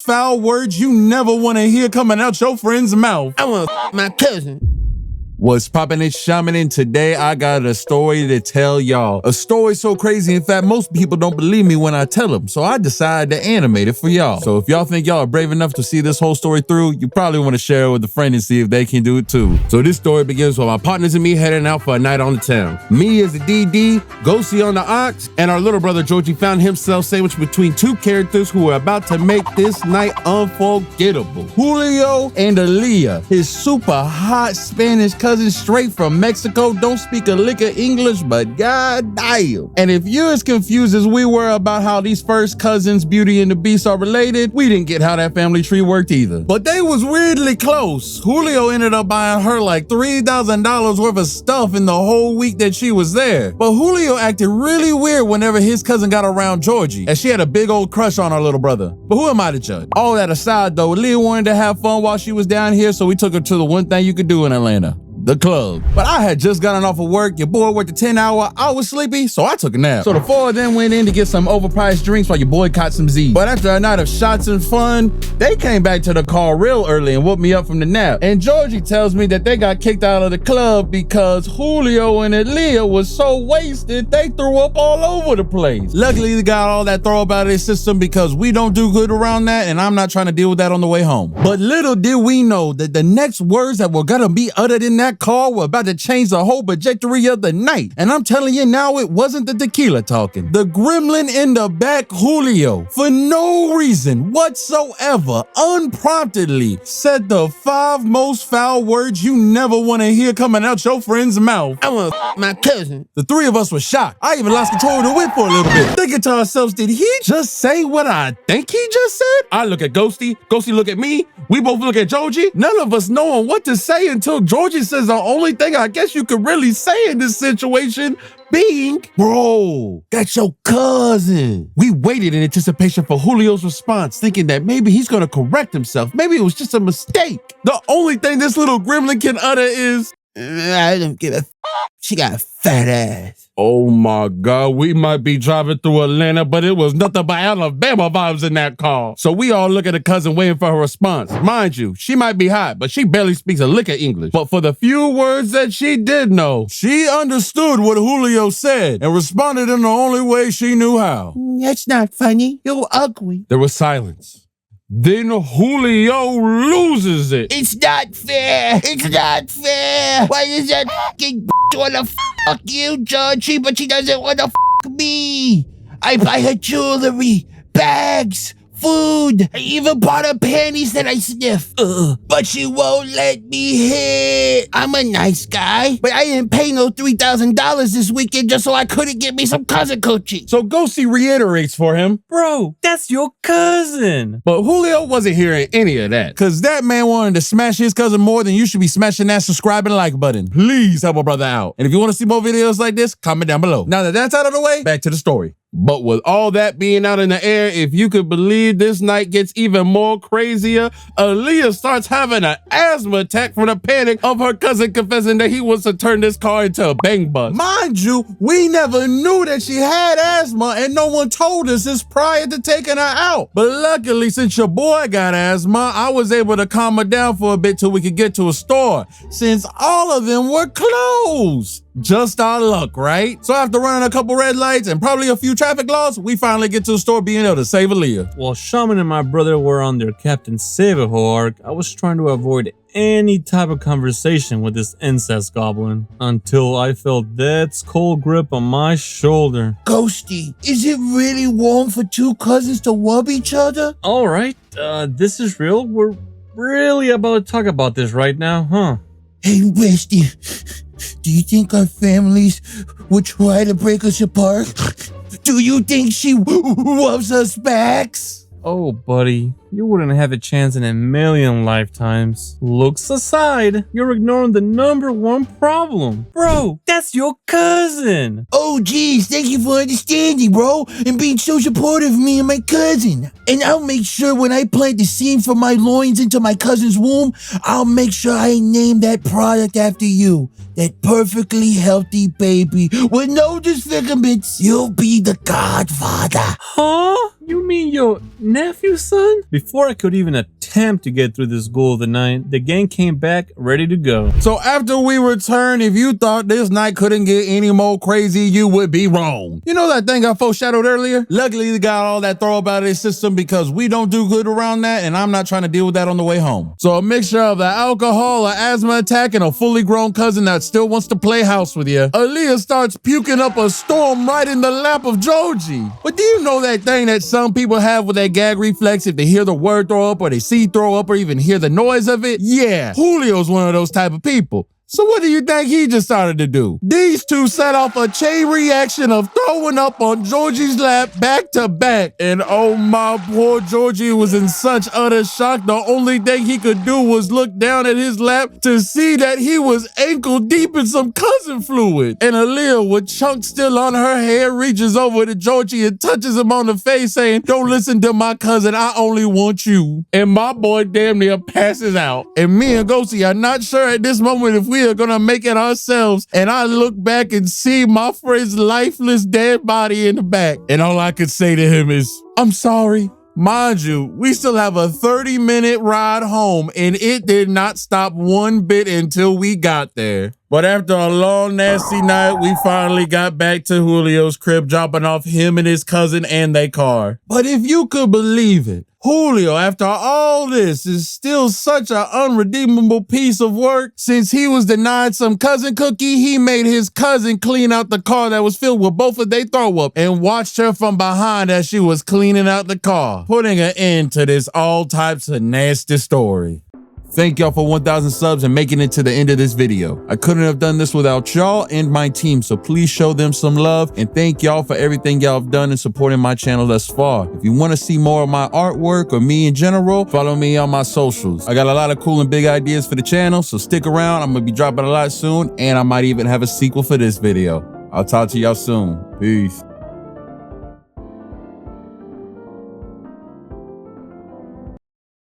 most foul words you never want to hear coming out your friend's mouth. I want to my cousin. What's poppin', it's Shaman, and today I got a story to tell y'all. A story so crazy, in fact, most people don't believe me when I tell them, so I decided to animate it for y'all. So if y'all think y'all are brave enough to see this whole story through, you probably want to share it with a friend and see if they can do it too. So this story begins with my partners and me heading out for a night on the town. Me as the DD, Ghosty on the ox, and our little brother Georgie found himself sandwiched between two characters who were about to make this night unforgettable. Julio and Aaliyah, his super hot Spanish cousin straight from Mexico, don't speak a lick of English, but goddamn. And if you're as confused as we were about how these first cousins, Beauty and the Beast, are related, we didn't get how that family tree worked either. But they was weirdly close. Julio ended up buying her like $3,000 worth of stuff in the whole week that she was there. But Julio acted really weird whenever his cousin got around Georgie, as she had a big old crush on our little brother. But who am I to judge? All that aside though, Leah wanted to have fun while she was down here, so we took her to the one thing you could do in Atlanta: the club. But I had just gotten off of work, your boy worked a 10-hour, I was sleepy, so I took a nap. So the four of them went in to get some overpriced drinks while your boy caught some Z's. But after a night of shots and fun, they came back to the car real early and woke me up from the nap. And Georgie tells me that they got kicked out of the club because Julio and Aaliyah was so wasted, they threw up all over the place. Luckily, they got all that throw up out of their system because we don't do good around that, and I'm not trying to deal with that on the way home. But little did we know that the next words that were gonna be uttered in that call were about to change the whole trajectory of the night. And I'm telling you now, it wasn't the tequila talking. The gremlin in the back, Julio, for no reason whatsoever, unpromptedly said the 5 most foul words you never want to hear coming out your friend's mouth. I want to my cousin. The three of us were shocked. I even lost control of the whip for a little bit, thinking to ourselves, did he just say what I think he just said? I look at Ghosty, Ghosty look at me, we both look at Georgie, none of us knowing what to say until Georgie says the only thing I guess you could really say in this situation, being, bro, that's your cousin. We waited in anticipation for Julio's response, thinking that maybe he's gonna correct himself. Maybe it was just a mistake. The only thing this little gremlin can utter is, I don't give a she got a fat ass. oh my God, we might be driving through Atlanta, but it was nothing but Alabama vibes in that car. So we all look at the cousin waiting for her response. Mind you, she might be hot, but she barely speaks a lick of English. But for the few words that she did know, she understood what Julio said and responded in the only way she knew how. That's not funny. You're ugly. There was silence. Then Julio loses it. It's not fair. It's not fair. Why does that fucking wanna fuck you, Georgie, but she doesn't wanna fuck me? I buy her jewelry, bags, food. I even bought her panties that I sniff. But she won't let me hit. I'm a nice guy, but I didn't pay no $3,000 this weekend just so I couldn't get me some cousin coochie. So Ghosty reiterates for him, Bro, that's your cousin. but Julio wasn't hearing any of that, because that man wanted to smash his cousin more than you should be smashing that subscribe and like button. Please help a brother out. And if you want to see more videos like this, comment down below. Now that that's out of the way, back to the story. But with all that being out in the air, if you could believe, this night gets even more crazier. Aaliyah starts having an asthma attack from the panic of her cousin confessing that he wants to turn this car into a bang bus. Mind you, we never knew that she had asthma and no one told us this prior to taking her out. But luckily, since your boy got asthma, I was able to calm her down for a bit till we could get to a store, since all of them were closed. Just our luck, right? So after running a couple red lights and probably a few traffic laws, we finally get to the store being able to save Aaliyah. While Shaman and my brother were on their Captain Save-A-Ho arc, I was trying to avoid any type of conversation with this incest goblin until I felt Dad's cold grip on my shoulder. Ghosty, is it really warm for two cousins to wub each other? Alright, this is real. We're really about to talk about this right now, huh? Hey, bestie, do you think our families would try to break us apart? Do you think she loves us backs? Oh, buddy, you wouldn't have a chance in a million lifetimes. Looks aside, you're ignoring the #1 problem. Bro, that's your cousin. Oh, geez, thank you for understanding, bro, and being so supportive of me and my cousin. And I'll make sure when I plant the seed from my loins into my cousin's womb, I'll make sure I name that product after you. That perfectly healthy baby with no disfigurements. You'll be the godfather. Huh? You mean your nephew's son? before I could even attempt to get through this ghoul of the night, the gang came back ready to go. So after we returned, if you thought this night couldn't get any more crazy, you would be wrong. You know that thing I foreshadowed earlier? Luckily, they got all that throw up out of their system because we don't do good around that, and I'm not trying to deal with that on the way home. So a mixture of the alcohol, an asthma attack, and a fully grown cousin that still wants to play house with you, Aaliyah starts puking up a storm right in the lap of Georgie. But do you know that thing that some people have with that gag reflex if they hear the word throw up or they see throw up or even hear the noise of it? Yeah, Julio's one of those type of people. So what do you think he just started to do? These two set off a chain reaction of throwing up on Georgie's lap back to back. And oh my poor Georgie was in such utter shock. The only thing he could do was look down at his lap to see that he was ankle deep in some cousin fluid. And Aaliyah, with chunks still on her hair, reaches over to Georgie and touches him on the face saying, "Don't listen to my cousin, I only want you." And my boy damn near passes out. And me and Ghosty are not sure at this moment if we are gonna make it ourselves. And I look back and see my friend's lifeless dead body in the back. And all I could say to him is, "I'm sorry." Mind you, we still have a 30-minute ride home, and it did not stop one bit until we got there. But after a long, nasty night, we finally got back to Julio's crib, dropping off him and his cousin and their car. But if you could believe it, Julio, after all this, is still such an unredeemable piece of work. Since he was denied some cousin cookie, he made his cousin clean out the car that was filled with both of their throw up and watched her from behind as she was cleaning out the car, putting an end to this all types of nasty story. Thank y'all for 1,000 subs and making it to the end of this video. I couldn't have done this without y'all and my team, so please show them some love and thank y'all for everything y'all have done in supporting my channel thus far. If you want to see more of my artwork or me in general, follow me on my socials. I got a lot of cool and big ideas for the channel, so stick around. I'm going to be dropping a lot soon, and I might even have a sequel for this video. I'll talk to y'all soon. Peace.